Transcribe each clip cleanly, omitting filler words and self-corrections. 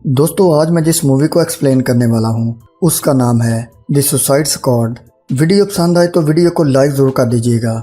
दोस्तों आज मैं जिस मूवी को एक्सप्लेन करने वाला हूँ उसका नाम है द सुसाइड स्क्वाड। वीडियो पसंद आए तो वीडियो को लाइक ज़रूर कर दीजिएगा।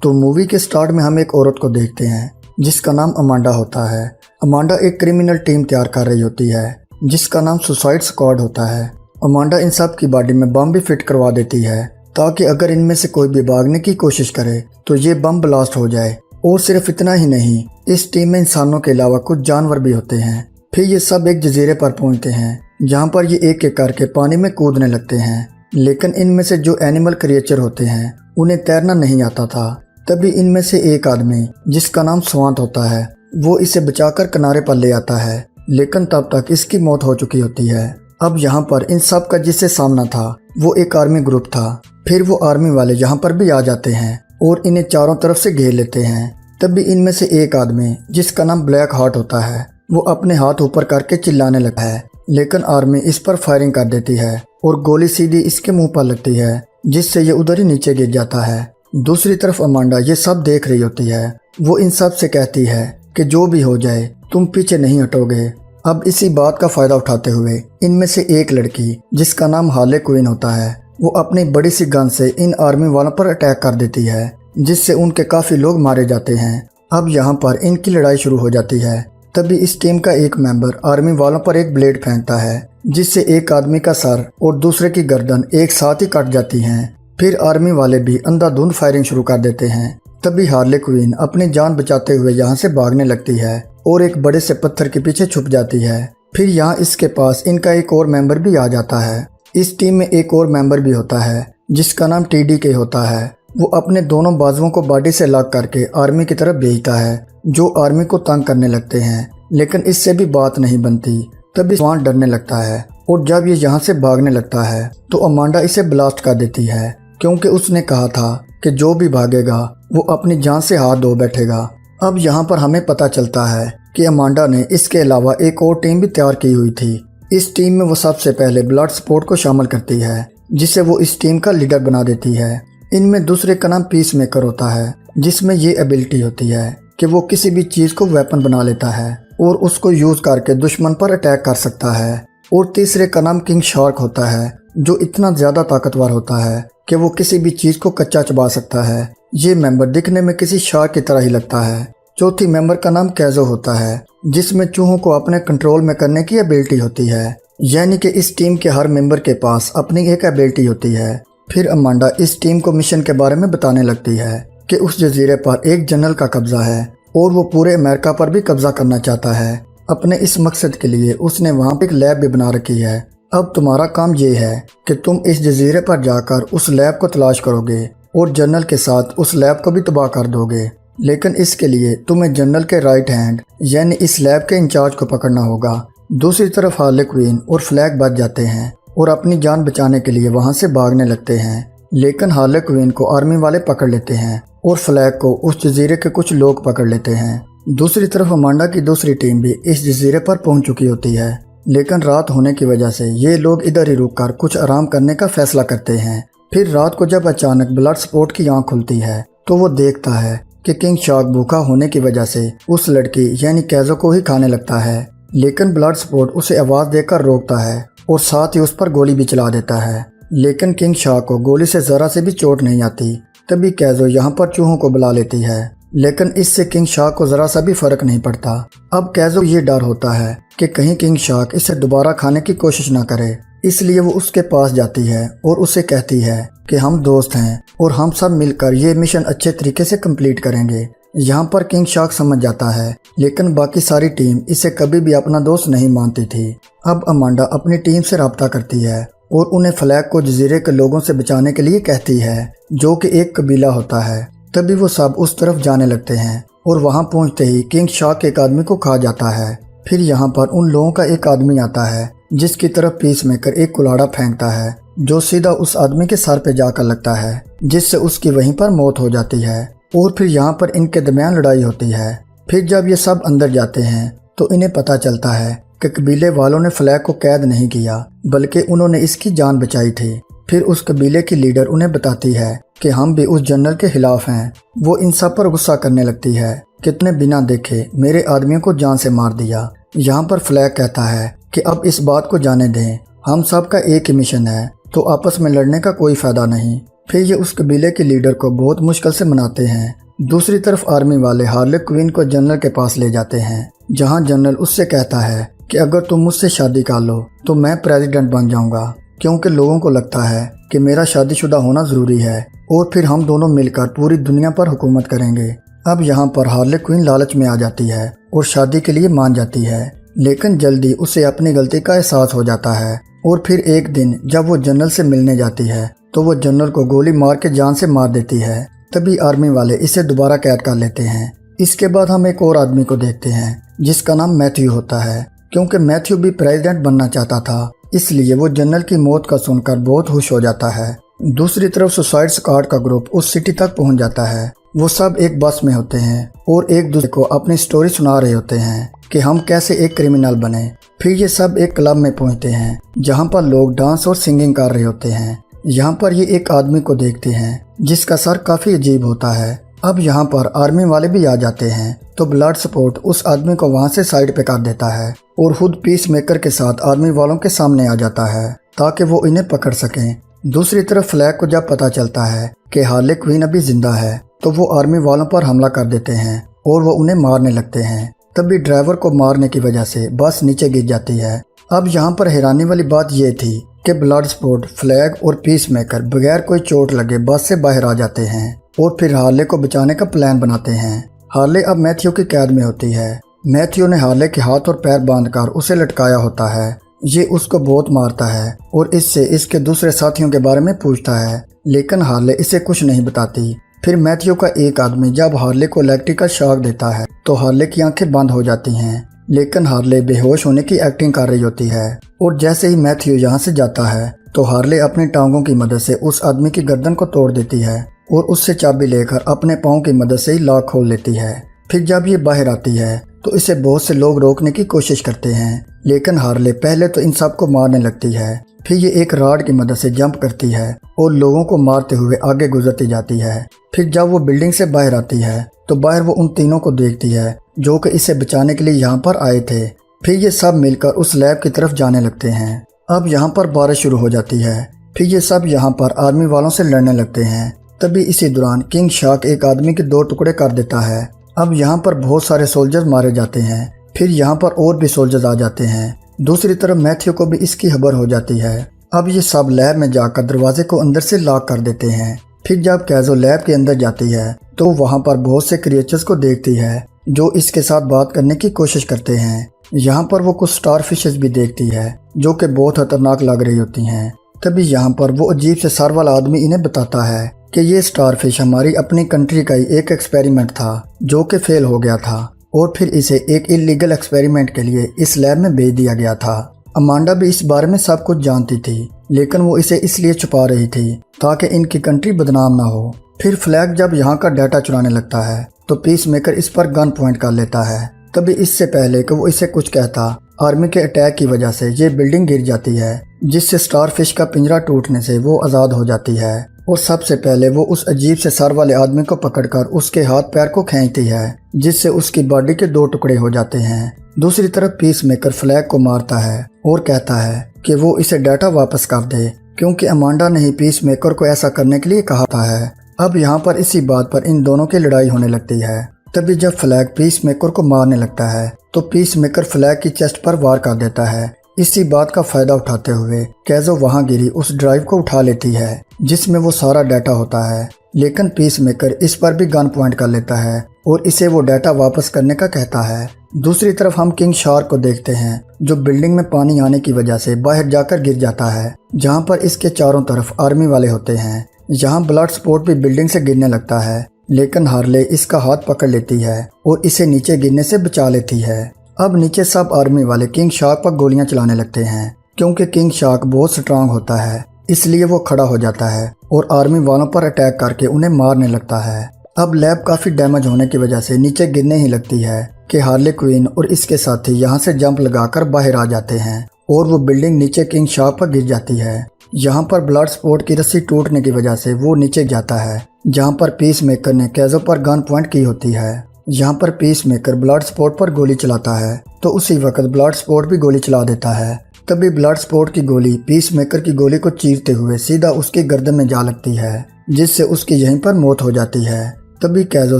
तो मूवी के स्टार्ट में हम एक औरत को देखते हैं जिसका नाम अमांडा होता है। अमांडा एक क्रिमिनल टीम तैयार कर रही होती है जिसका नाम सुसाइड स्क्वाड होता है। अमांडा इन सब की बॉडी में बम भी फिट करवा देती है ताकि अगर इनमें से कोई भी भागने की कोशिश करे तो ये बम ब्लास्ट हो जाए। और सिर्फ इतना ही नहीं, इस टीम में इंसानों के अलावा कुछ जानवर भी होते हैं। फिर ये सब एक जजीरे पर पहुंचते हैं जहां पर ये एक एक करके पानी में कूदने लगते हैं। लेकिन इनमें से जो एनिमल क्रिएचर होते हैं उन्हें तैरना नहीं आता था। तभी इनमें से एक आदमी जिसका नाम स्वांत होता है वो इसे बचाकर किनारे पर ले आता है, लेकिन तब तक इसकी मौत हो चुकी होती है। अब यहाँ पर इन सब का जिससे सामना था वो एक आर्मी ग्रुप था। फिर वो आर्मी वाले यहाँ पर भी आ जाते हैं और इन्हें चारों तरफ से घेर लेते हैं। तभी इनमें से एक आदमी जिसका नाम ब्लैक हार्ट होता है वो अपने हाथ ऊपर करके चिल्लाने लगता है, लेकिन आर्मी इस पर फायरिंग कर देती है और गोली सीधी इसके मुंह पर लगती है जिससे ये उधर ही नीचे गिर जाता है। दूसरी तरफ अमांडा ये सब देख रही होती है। वो इन सब से कहती है कि जो भी हो जाए तुम पीछे नहीं हटोगे। अब इसी बात का फायदा उठाते हुए इनमें से एक लड़की जिसका नाम हार्ले क्विन होता है वो अपनी बड़ी सी गन से इन आर्मी वालों पर अटैक कर देती है जिससे उनके काफी लोग मारे जाते हैं। अब यहाँ पर इनकी लड़ाई शुरू हो जाती है। तभी इस टीम का एक मेंबर आर्मी वालों पर एक ब्लेड फेंकता है जिससे एक आदमी का सर और दूसरे की गर्दन एक साथ ही कट जाती हैं। फिर आर्मी वाले भी अंधाधुंध फायरिंग शुरू कर देते हैं। तभी हार्ले क्विन अपनी जान बचाते हुए यहाँ से भागने लगती है और एक बड़े से पत्थर के पीछे छुप जाती है। फिर यहाँ इसके पास इनका एक और मेंबर भी आ जाता है। इस टीम में एक और मेंबर भी होता है जिसका नाम TDK होता है। वो अपने दोनों बाजुओं को बॉडी से लॉक करके आर्मी की तरफ भेजता है जो आर्मी को तंग करने लगते हैं, लेकिन इससे भी बात नहीं बनती। तभी स्वान डरने लगता है और जब ये यहाँ से भागने लगता है तो अमांडा इसे ब्लास्ट कर देती है क्योंकि उसने कहा था कि जो भी भागेगा वो अपनी जान से हाथ धो बैठेगा। अब यहाँ पर हमें पता चलता है कि अमांडा ने इसके अलावा एक और टीम भी तैयार की हुई थी। इस टीम में वो सबसे पहले ब्लड स्पोर्ट को शामिल करती है जिसे वो इस टीम का लीडर बना देती है। इनमें दूसरे का नाम पीस मेकर होता है जिसमें ये एबिलिटी होती है कि वो किसी भी चीज को वेपन बना लेता है और उसको यूज करके दुश्मन पर अटैक कर सकता है। और तीसरे का नाम किंग शार्क होता है जो इतना ज्यादा ताकतवर होता है कि वो किसी भी चीज को कच्चा चबा सकता है। ये मेंबर दिखने में किसी शार्क की तरह ही लगता है। चौथी मेंबर का नाम कैजो होता है जिसमें चूहों को अपने कंट्रोल में करने की एबिलिटी होती है, यानी कि इस टीम के हर मेंबर के पास अपनी एक एबिलिटी होती है। फिर अमांडा इस टीम को मिशन के बारे में बताने लगती है कि उस जजीरे पर एक जनरल का कब्जा है और वो पूरे अमेरिका पर भी कब्जा करना चाहता है। अपने इस मकसद के लिए उसने वहाँ पे एक लैब भी बना रखी है। अब तुम्हारा काम ये है कि तुम इस जजीरे पर जाकर उस लैब को तलाश करोगे और जनरल के साथ उस लैब को भी तबाह कर दोगे। लेकिन इसके लिए तुम्हें जनरल के राइट हैंड यानी इस लैब के इंचार्ज को पकड़ना होगा। दूसरी तरफ हार्ले क्विन और फ्लैग बच जाते हैं और अपनी जान बचाने के लिए वहां से भागने लगते हैं, लेकिन हार्ले क्विन को आर्मी वाले पकड़ लेते हैं और फ्लैग को उस जजीरे के कुछ लोग पकड़ लेते हैं। दूसरी तरफ अमांडा की दूसरी टीम भी इस जजीरे पर पहुंच चुकी होती है, लेकिन रात होने की वजह से ये लोग इधर ही रुककर कुछ आराम करने का फैसला करते हैं। फिर रात को जब अचानक ब्लड स्पोर्ट की आंख खुलती है तो वो देखता है कि किंग शार्क भूखा होने की वजह से उस लड़की यानी कैजो को ही खाने लगता है, लेकिन ब्लड स्पोर्ट उसे आवाज देकर रोकता है और साथ ही उस पर गोली भी चला देता है। लेकिन किंग शार्क को गोली से जरा से भी चोट नहीं आती। तभी कैजो यहाँ पर चूहों को बुला लेती है, लेकिन इससे किंग शार्क को जरा सा भी फर्क नहीं पड़ता। अब कैजो ये डर होता है कि कहीं किंग शार्क इसे दोबारा खाने की कोशिश ना करे, इसलिए वो उसके पास जाती है और उसे कहती है कि हम दोस्त हैं और हम सब मिलकर ये मिशन अच्छे तरीके से कंप्लीट करेंगे। यहाँ पर किंग शार्क समझ जाता है, लेकिन बाकी सारी टीम इसे कभी भी अपना दोस्त नहीं मानती थी। अब अमांडा अपनी टीम से राब्ता करती है और उन्हें फ्लैग को जजीरे के लोगों से बचाने के लिए कहती है जो कि एक कबीला होता है। तभी वो सब उस तरफ जाने लगते हैं और वहां पहुंचते ही किंग शार्क एक आदमी को खा जाता है। फिर यहाँ पर उन लोगों का एक आदमी आता है जिसकी तरफ पीस मेकर एक कुल्हाड़ा फेंकता है जो सीधा उस आदमी के सर पे जाकर लगता है, जिससे उसकी वहीं पर मौत हो जाती है। और फिर यहाँ पर इनके दरमियान लड़ाई होती है। फिर जब ये सब अंदर जाते हैं तो इन्हें पता चलता है कि कबीले वालों ने फ्लैग को कैद नहीं किया बल्कि उन्होंने इसकी जान बचाई थी। फिर उस कबीले की लीडर उन्हें बताती है कि हम भी उस जनरल के खिलाफ हैं। वो इन सब पर गुस्सा करने लगती है कि तुमने बिना देखे मेरे आदमियों को जान से मार दिया। यहाँ पर फ्लैग कहता है कि अब इस बात को जाने दें, हम सब का एक ही मिशन है, तो आपस में लड़ने का कोई फायदा नहीं। फिर ये उस कबीले के लीडर को बहुत मुश्किल से मनाते हैं। दूसरी तरफ आर्मी वाले हार्ले क्विन को जनरल के पास ले जाते हैं, जहां जनरल उससे कहता है कि अगर तुम मुझसे शादी कर लो तो मैं प्रेसिडेंट बन जाऊंगा, क्योंकि लोगों को लगता है कि मेरा शादीशुदा होना जरूरी है और फिर हम दोनों मिलकर पूरी दुनिया पर हुकूमत करेंगे। अब यहाँ पर हार्ले क्विन लालच में आ जाती है और शादी के लिए मान जाती है, लेकिन जल्दी उसे अपनी गलती का एहसास हो जाता है। और फिर एक दिन जब वो जनरल से मिलने जाती है तो वो जनरल को गोली मार के जान से मार देती है। तभी आर्मी वाले इसे दोबारा कैद कर लेते हैं। इसके बाद हम एक और आदमी को देखते हैं जिसका नाम मैथ्यू होता है। क्योंकि मैथ्यू भी प्रेसिडेंट बनना चाहता था, इसलिए वो जनरल की मौत का सुनकर बहुत खुश हो जाता है। दूसरी तरफ सुसाइड स्क्वाड का ग्रुप उस सिटी तक पहुंच जाता है। वो सब एक बस में होते हैं और एक दूसरे को अपनी स्टोरी सुना रहे होते हैं कि हम कैसे एक क्रिमिनल बने। फिर ये सब एक क्लब में पहुंचते हैं जहां पर लोग डांस और सिंगिंग कर रहे होते हैं। यहाँ पर ये एक आदमी को देखते हैं जिसका सर काफी अजीब होता है। अब यहाँ पर आर्मी वाले भी आ जाते हैं, तो ब्लड स्पोर्ट उस आदमी को वहाँ से साइड पे कर देता है और खुद पीस मेकर के साथ आर्मी वालों के सामने आ जाता है ताकि वो इन्हें पकड़ सकें। दूसरी तरफ फ्लैग को जब पता चलता है कि हार्ले क्विन अभी जिंदा है, तो वो आर्मी वालों पर हमला कर देते हैं और वो उन्हें मारने लगते हैं। तभी ड्राइवर को मारने की वजह से बस नीचे गिर जाती है। अब यहाँ पर हैरानी वाली बात ये थी कि ब्लड स्पोर्ट, फ्लैग और पीस मेकर बगैर कोई चोट लगे बस से बाहर आ जाते हैं और फिर हार्ले को बचाने का प्लान बनाते हैं। हार्ले अब मैथ्यू की कैद में होती है। मैथ्यू ने हार्ले के हाथ और पैर बांधकर उसे लटकाया होता है। ये उसको बहुत मारता है और इससे इसके दूसरे साथियों के बारे में पूछता है, लेकिन हार्ले इसे कुछ नहीं बताती। फिर मैथ्यू का एक आदमी जब हार्ले को इलेक्ट्रिकल शॉक देता है तो हार्ले की आंखें बंद हो जाती हैं, लेकिन हार्ले बेहोश होने की एक्टिंग कर रही होती है। और जैसे ही मैथ्यू यहाँ से जाता है तो हार्ले अपनी टांगों की मदद से उस आदमी की गर्दन को तोड़ देती है और उससे चाबी लेकर अपने पाँव की मदद से ही लॉक खोल लेती है। फिर जब ये बाहर आती है तो इसे बहुत से लोग रोकने की कोशिश करते हैं, लेकिन हार्ले पहले तो इन सबको मारने लगती है। फिर ये एक रॉड की मदद से जंप करती है और लोगों को मारते हुए आगे गुजरती जाती है। फिर जब वो बिल्डिंग से बाहर आती है तो बाहर वो उन तीनों को देखती है जो कि इसे बचाने के लिए यहाँ पर आए थे। फिर ये सब मिलकर उस लैब की तरफ जाने लगते हैं। अब यहाँ पर बारिश शुरू हो जाती है। फिर ये सब यहाँ पर आर्मी वालों से लड़ने लगते हैं। तभी इसी दौरान किंग शार्क एक आदमी के 2 टुकड़े कर देता है। अब यहाँ पर बहुत सारे सोल्जर्स मारे जाते हैं। फिर यहाँ पर और भी सोल्जर्स आ जाते हैं। दूसरी तरफ मैथ्यू को भी इसकी खबर हो जाती है। अब ये सब लैब में जाकर दरवाजे को अंदर से लॉक कर देते हैं। फिर जब कैज़ो लैब के अंदर जाती है तो वहाँ पर बहुत से क्रिएचर्स को देखती है जो इसके साथ बात करने की कोशिश करते हैं। यहाँ पर वो कुछ स्टार फिशेस भी देखती है जो कि बहुत खतरनाक लग रही होती हैं। तभी यहाँ पर वो अजीब से सर वाला आदमी इन्हें बताता है कि ये स्टार फिश हमारी अपनी कंट्री का ही एक एक्सपेरिमेंट था जो कि फेल हो गया था और फिर इसे एक इलीगल एक्सपेरिमेंट के लिए इस लैब में भेज दिया गया था। अमांडा भी इस बारे में सब कुछ जानती थी, लेकिन वो इसे इसलिए छुपा रही थी ताकि इनकी कंट्री बदनाम ना हो। फिर फ्लैग जब यहाँ का डाटा चुराने लगता है तो पीस मेकर इस पर गन पॉइंट कर लेता है। तभी इससे पहले कि वो इसे कुछ कहता, आर्मी के अटैक की वजह से ये बिल्डिंग गिर जाती है, जिससे स्टार फिश का पिंजरा टूटने से वो आज़ाद हो जाती है और सबसे पहले वो उस अजीब से सर वाले आदमी को पकड़कर उसके हाथ पैर को खींचती है, जिससे उसकी बॉडी के 2 टुकड़े हो जाते हैं। दूसरी तरफ पीस मेकर फ्लैग को मारता है और कहता है कि वो इसे डाटा वापस कर दे, क्योंकि अमांडा ने ही पीस मेकर को ऐसा करने के लिए कहा है। अब यहाँ पर इसी बात पर इन दोनों की लड़ाई होने लगती है। तभी जब फ्लैग पीस मेकर को मारने लगता है तो पीस मेकर फ्लैग की चेस्ट पर वार कर देता है। इसी बात का फायदा उठाते हुए कैज़ो वहां गिरी उस ड्राइव को उठा लेती है जिसमें वो सारा डाटा होता है, लेकिन पीस मेकर इस पर भी गन पॉइंट कर लेता है और इसे वो डाटा वापस करने का कहता है। दूसरी तरफ हम किंग शार्क को देखते हैं जो बिल्डिंग में पानी आने की वजह से बाहर जाकर गिर जाता है, जहाँ पर इसके चारों तरफ आर्मी वाले होते हैं। यहाँ ब्लड स्पोर्ट भी बिल्डिंग से गिरने लगता है, लेकिन हार्ले इसका हाथ पकड़ लेती है और इसे नीचे गिरने से बचा लेती है। अब नीचे सब आर्मी वाले किंग शार्क पर गोलियां चलाने लगते हैं, क्योंकि किंग शार्क बहुत स्ट्रांग होता है, इसलिए वो खड़ा हो जाता है और आर्मी वालों पर अटैक करके उन्हें मारने लगता है। अब लैब काफी डैमेज होने की वजह से नीचे गिरने ही लगती है कि हार्ले क्वीन और इसके साथी यहाँ से जंप लगाकर बाहर आ जाते हैं और वो बिल्डिंग नीचे किंग शार्क पर गिर जाती है। यहाँ पर ब्लड स्पोर्ट की रस्सी टूटने की वजह से वो नीचे जाता है, जहाँ पर पीस मेकर ने कैज़ो पर गन पॉइंट की होती है। यहाँ पर पीस मेकर ब्लड स्पॉट पर गोली चलाता है तो उसी वक्त ब्लड स्पॉट भी गोली चला देता है। तभी ब्लड स्पॉट की गोली पीस मेकर की गोली को चीरते हुए सीधा उसकी गर्दन में जा लगती है, जिससे उसकी यहीं पर मौत हो जाती है। तभी कैज़ो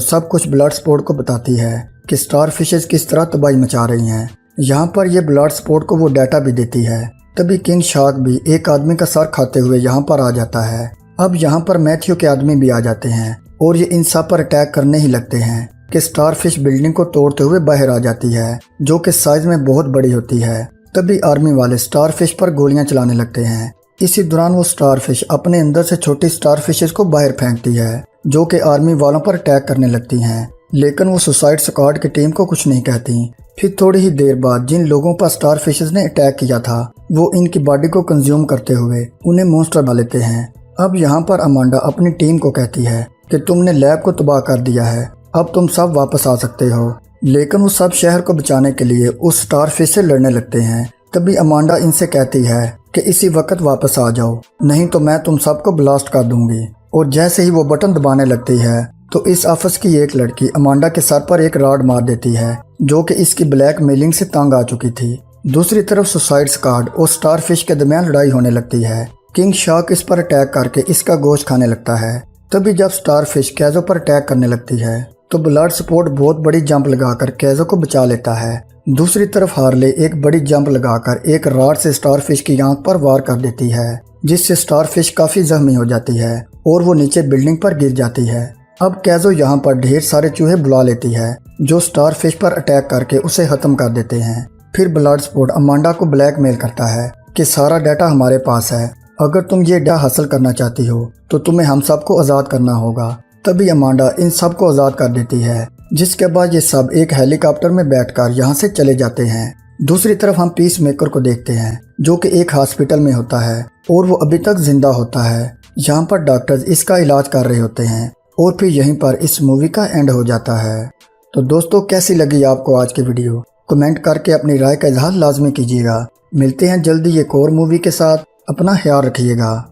सब कुछ ब्लड स्पॉट को बताती है कि स्टार फिशेज किस तरह तबाही मचा रही हैं। यहाँ पर ये ब्लड स्पॉट को वो डाटा भी देती है। तभी किंग शार्क भी एक आदमी का सर खाते हुए यहाँ पर आ जाता है। अब यहाँ पर मैथ्यू के आदमी भी आ जाते हैं और ये इन सब पर अटैक करने ही लगते हैं कि स्टारफिश बिल्डिंग को तोड़ते हुए बाहर आ जाती है, जो कि साइज में बहुत बड़ी होती है। तभी आर्मी वाले स्टारफिश पर गोलियां चलाने लगते हैं। इसी दौरान वो स्टारफिश अपने अंदर से छोटी स्टारफिशेस को बाहर फेंकती है, जो कि आर्मी वालों पर अटैक करने लगती हैं। लेकिन वो सुसाइड स्क्वाड की टीम को कुछ नहीं कहती। फिर थोड़ी ही देर बाद जिन लोगों पर स्टारफिशेस ने अटैक किया था वो इनकी बॉडी को कंज्यूम करते हुए उन्हें मॉन्स्टर बना लेते हैं। अब यहाँ पर अमांडा अपनी टीम को कहती है कि तुमने लैब को तबाह कर दिया है, अब तुम सब वापस आ सकते हो। लेकिन वो सब शहर को बचाने के लिए उस स्टारफिश से लड़ने लगते हैं। तभी अमांडा इनसे कहती है कि इसी वक्त वापस आ जाओ, नहीं तो मैं तुम सबको ब्लास्ट कर दूंगी। और जैसे ही वो बटन दबाने लगती है तो इस ऑफिस की एक लड़की अमांडा के सर पर एक रॉड मार देती है, जो कि इसकी ब्लैक मेलिंग से तंग आ चुकी थी। दूसरी तरफ सुसाइड स्क्वाड और स्टारफिश के दरमियान लड़ाई होने लगती है। किंग शार्क इस पर अटैक करके इसका गोश्त खाने लगता है। तभी जब स्टारफिश कैज़ो पर अटैक करने लगती है तो ब्लड स्पॉट बहुत बड़ी जंप लगाकर कैज़ो को बचा लेता है। दूसरी तरफ हार्ले एक बड़ी जंप लगाकर एक रॉड से स्टारफिश की आंख पर वार कर देती है, जिससे स्टारफिश काफी जख्मी हो जाती है और वो नीचे बिल्डिंग पर गिर जाती है। अब कैज़ो यहाँ पर ढेर सारे चूहे बुला लेती है, जो स्टारफिश पर अटैक करके उसे खत्म कर देते हैं। फिर ब्लड स्पॉट अमांडा को ब्लैकमेल करता है कि सारा डाटा हमारे पास है, अगर तुम ये डाटा हासिल करना चाहती हो तो तुम्हें हम सबको आज़ाद करना होगा। तभी अमांडा इन सब को आज़ाद कर देती है, जिसके बाद ये सब एक हेलीकॉप्टर में बैठकर यहाँ से चले जाते हैं। दूसरी तरफ हम पीस मेकर को देखते हैं, जो कि एक हॉस्पिटल में होता है और वो अभी तक जिंदा होता है। यहाँ पर डॉक्टर्स इसका इलाज कर रहे होते हैं और फिर यहीं पर इस मूवी का एंड हो जाता है। तो दोस्तों, कैसी लगी आपको आज की वीडियो? कमेंट करके अपनी राय का इजहार लाजमी कीजिएगा। मिलते हैं जल्दी एक और मूवी के साथ। अपना ख्याल रखिएगा।